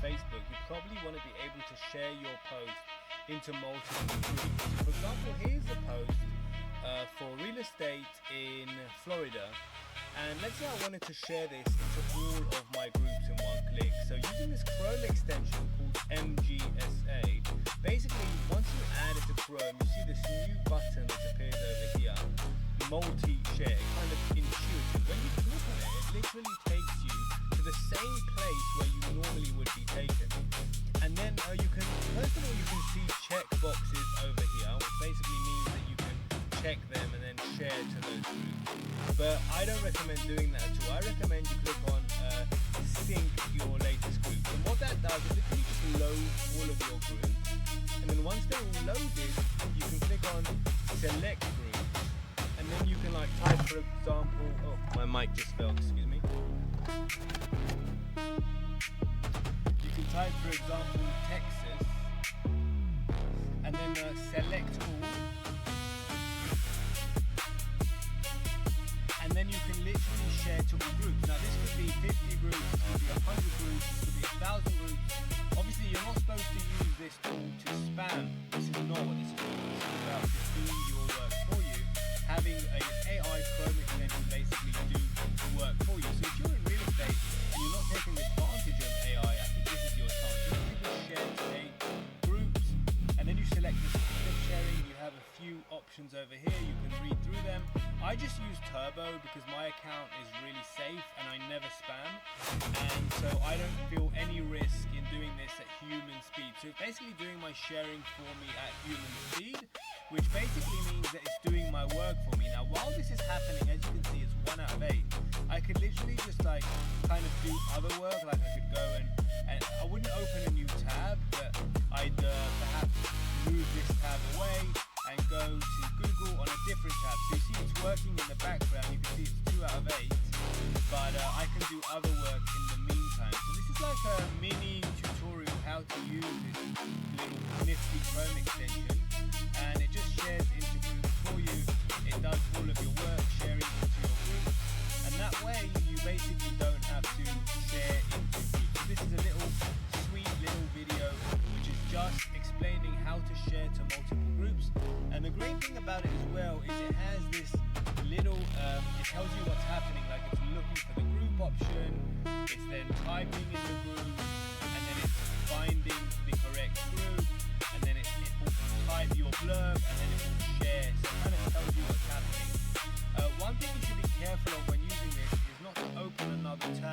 Facebook, you probably want to be able to share your post into multiple groups. For example, here's a post for real estate in Florida, and let's say I wanted to share this into all of my groups in one click. So using this Chrome extension called MGSA, basically once you add it to Chrome, you see this new button that appears over here, multi-share, kind of intuitive. When you click on it, it literally takes you to the same place where you normally would be taken. And then you can, first of all, you can see check boxes over here, which basically means that you can check them and then share to those groups. But I don't recommend doing that at all. I recommend you click on sync your latest groups. And what that does is literally just load all of your groups. And then once they're all loaded, you can click on select groups. And then you can like type, for example, oh, my mic just fell, excuse me. You can type, for example, Texas, and then select all. And then you can literally share to all groups. Now this could be 50 groups, it could be 100 groups, it could be 1,000 groups. Obviously you're not supposed to use this tool to spam. This is not what this is about. This is about just doing your work for you. Having an AI Chrome extension basically do work for you. So if you're in real estate and you're not taking advantage of AI, I think this is your chance. You can share today groups, and then you select the split sharing. You have a few options over here. You can read through them. I just use Turbo because my account is really safe and I never spam, and so I don't feel any risk in doing this at human speed. So it's basically doing my sharing for me at human speed, which basically means that it's doing my work for me. Now while this is happening, as you can see, it's 1 out of 8. I could literally just like kind of do other work, like I could go and I wouldn't open a new tab, but I'd perhaps move this tab away and go to Google on a different tab. So you see it's working in the background, you can see it's 2 out of 8, but I can do other work in the meantime. So this is like a mini tutorial how to use this little nifty Chrome extension, and it just shares into groups for you. It does all of your work, sharing into your groups, and that way you basically don't have to share into groups. So this is a little sweet little video which is just explaining how to share to multiple groups. And the great thing about it as well is it has this little, it tells you what's happening, like it's looking for the group option, it's then typing in the group, and then it's finding the correct group, and then it will type your blurb, and then it will share, so it kind of tells you what's happening. One thing you should be careful of when using this is not to open another tab.